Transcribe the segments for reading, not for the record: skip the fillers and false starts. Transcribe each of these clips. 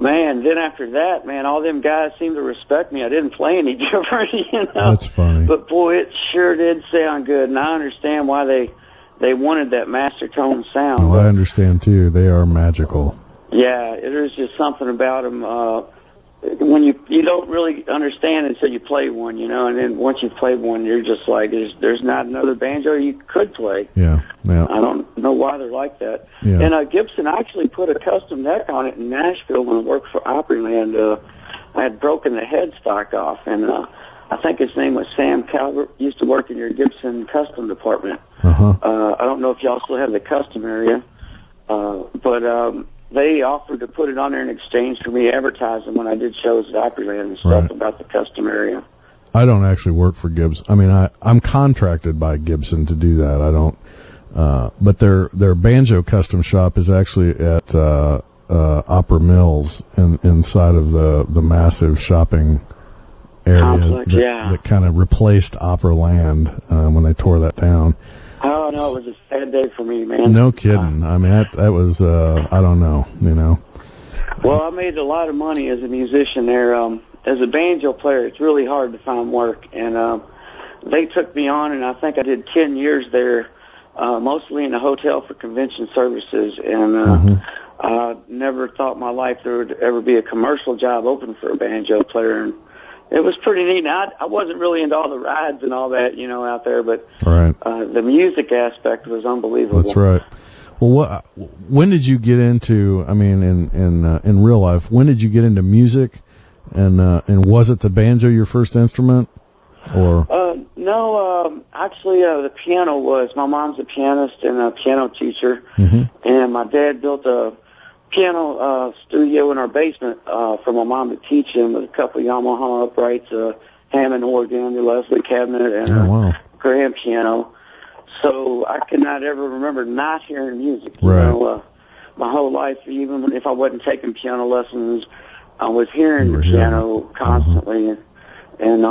Man, then after that, man, all them guys seemed to respect me. I didn't play any different, you know. That's funny. But, boy, it sure did sound good, and I understand why they wanted that master tone sound. Oh, I understand, too. They are magical. Yeah, there's just something about them. When you don't really understand until you play one, you know, and then once you've played one, you're just like, there's not another banjo you could play. Yeah. I don't know why they're like that. Yeah. And Gibson actually put a custom neck on it in Nashville when I worked for Opryland. I had broken the headstock off, and I think his name was Sam Calvert, used to work in your Gibson custom department. Uh-huh. I don't know if y'all still have the custom area, but they offered to put it on there in exchange for me advertising when I did shows at Opryland and stuff about the custom area. I don't actually work for Gibson. I mean, I'm contracted by Gibson to do that. I don't, but their banjo custom shop is actually at Opera Mills inside of the massive shopping area complex, that kind of replaced Operaland when they tore that down. Oh, no, it was a sad day for me, man. No kidding. I mean, that was, I don't know, you know. Well, I made a lot of money as a musician there. As a banjo player, it's really hard to find work. And they took me on, and I think I did 10 years there, mostly in a hotel for convention services. And I never thought in my life there would ever be a commercial job open for a banjo player. And it was pretty neat. Now, I wasn't really into all the rides and all that, you know, out there, but the music aspect was unbelievable. That's right. Well, when did you get into? I mean, in real life, when did you get into music? And was it the banjo your first instrument, or? No, actually, the piano was. My mom's a pianist and a piano teacher, and my dad built a piano studio in our basement for my mom to teach him with a couple of Yamaha uprights, a Hammond organ, a Leslie cabinet, and a grand piano. So I cannot ever remember not hearing music. You know, my whole life, even if I wasn't taking piano lessons, I was hearing the piano constantly, and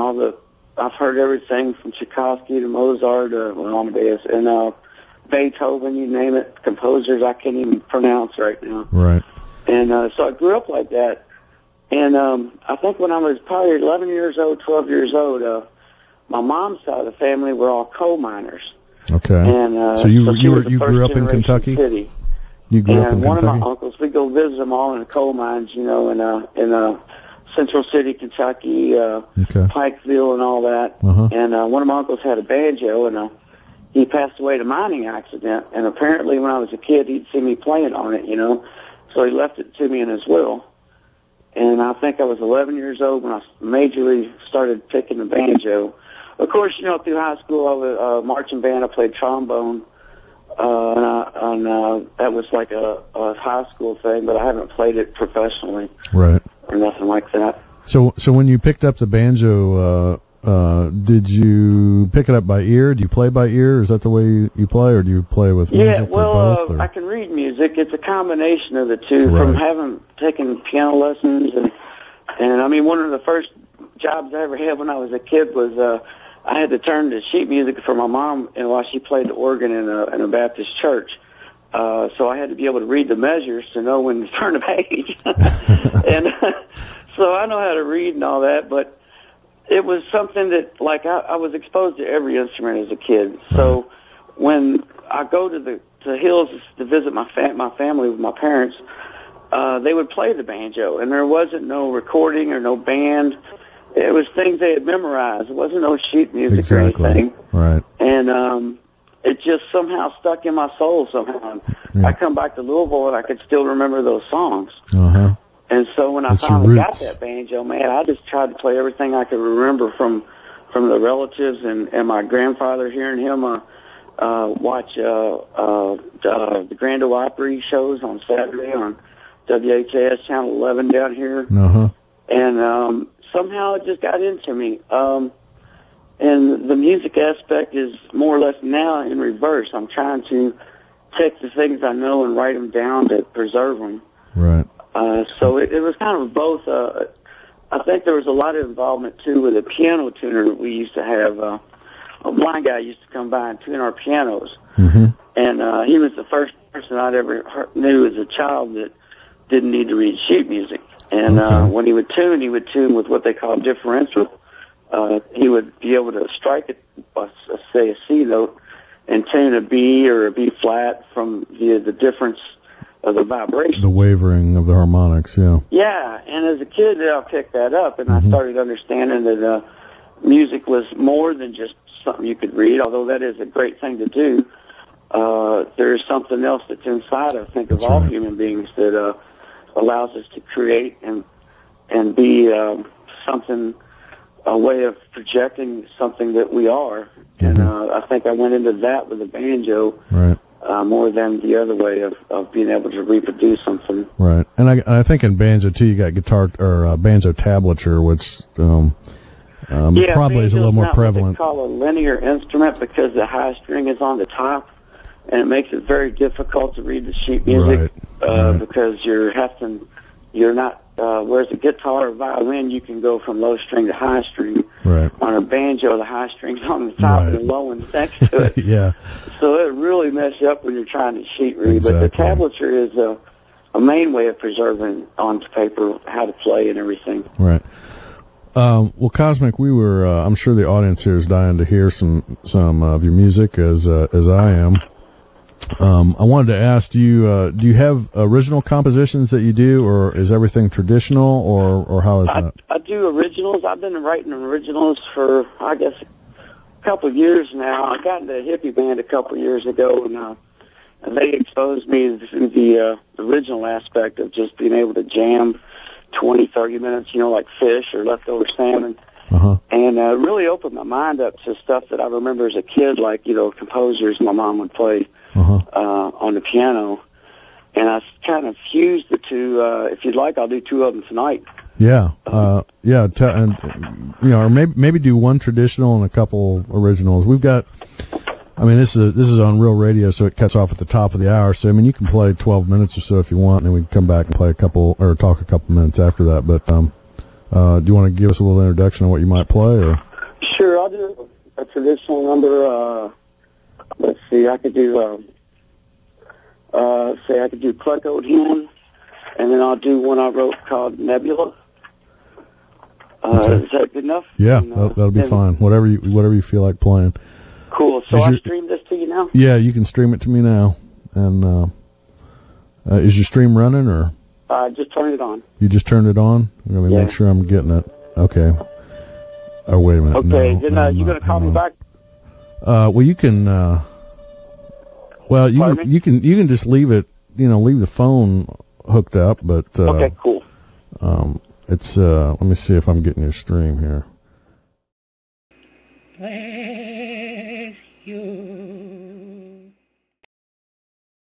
I've heard everything from Tchaikovsky to Mozart to Amadeus and Beethoven, you name it, composers I can't even pronounce right now. Right. And so I grew up like that. And I think when I was probably 11 years old, 12 years old, my mom's side of the family were all coal miners. Okay. And so you grew up in Kentucky? City. You grew up in one Kentucky? of my uncles, we go visit them all in the coal mines, you know, in Central City, Kentucky, Pikeville, and all that. And one of my uncles had a banjo, and he passed away in a mining accident. And apparently, when I was a kid, he'd see me playing on it, you know, so he left it to me in his will. And I think I was 11 years old when I majorly started picking the banjo. Of course, you know, through high school, I was marching band. I played trombone, and that was like a high school thing, but I haven't played it professionally, or nothing like that. So when you picked up the banjo, did you pick it up by ear? Do you play by ear? Is that the way you play, or do you play with music? Yeah, well, I can read music. It's a combination of the two. From having taken piano lessons, and I mean, one of the first jobs I ever had when I was a kid was I had to turn to sheet music for my mom, and while she played the organ in a Baptist church. So I had to be able to read the measures to know when to turn the page. And so I know how to read and all that, but it was something that, like, I was exposed to every instrument as a kid. So when I go to the hills to visit my family with my parents, they would play the banjo, and there wasn't no recording or no band. It was things they had memorized. It wasn't no sheet music or anything. Right. And it just somehow stuck in my soul somehow. I come back to Louisville, and I could still remember those songs. And so when I finally got that banjo, man, I just tried to play everything I could remember from the relatives and my grandfather, hearing him watch the Grand Ole Opry shows on Saturday on WHAS Channel 11 down here. And somehow it just got into me. And the music aspect is more or less now in reverse. I'm trying to take the things I know and write them down to preserve them. So it was kind of both. I think there was a lot of involvement, too, with a piano tuner that we used to have. A blind guy used to come by and tune our pianos. And he was the first person I'd ever knew as a child that didn't need to read sheet music. And when he would tune with what they call differential. He would be able to strike it, say a C note, and tune a B or a B flat from the difference of the vibration. The wavering of the harmonics, yeah. Yeah, and as a kid, I picked that up, and I started understanding that music was more than just something you could read, although that is a great thing to do. There is something else that's inside, I think, of all human beings that allows us to create and be something, a way of projecting something that we are. And I think I went into that with the banjo more than the other way of being able to reproduce something. Right. And I think in banjo, too, you got guitar or banjo tablature, which probably is a little more prevalent. What they call a linear instrument because the high string is on the top, and it makes it very difficult to read the sheet music because you're not, whereas a guitar or violin, you can go from low string to high string. Right. On a banjo, the high string's on the top and the low one's next to it. Yeah. So it really messes you up when you're trying to sheet read. But the tablature is a main way of preserving onto paper how to play and everything. Right. Well, Cosmic, we were, I'm sure the audience here is dying to hear some of your music as I am. I wanted to ask, do you have original compositions that you do, or is everything traditional, or how is that? I do originals. I've been writing originals for, I guess, a couple of years now. I got into a hippie band a couple of years ago, and they exposed me to the original aspect of just being able to jam 20, 30 minutes, like fish or leftover salmon. And really opened my mind up to stuff that I remember as a kid, like, composers my mom would play on the piano. And I kind of fused the two. If you'd like, I'll do two of them tonight. Yeah. Or maybe do one traditional and a couple originals. We've got, this is on Real Radio, so it cuts off at the top of the hour. So, you can play 12 minutes or so if you want, and then we can come back and play talk a couple minutes after that. But, do you want to give us a little introduction on what you might play, or? Sure, I'll do a traditional number. Let's see, I could do, Cluck Old Hen, and then I'll do one I wrote called Nebula. Is that good enough? Yeah, that'll be fine. Whatever you feel like playing. Cool. So I stream this to you now? Yeah, you can stream it to me now. And is your stream running, or? I just turned it on. You just turned it on? Let me make sure I'm getting it. Okay. Oh, wait a minute. Okay, then you going to call me back? Well, you can. You can just leave it. Leave the phone hooked up. But okay, cool. It's. Let me see if I'm getting your stream here. With you.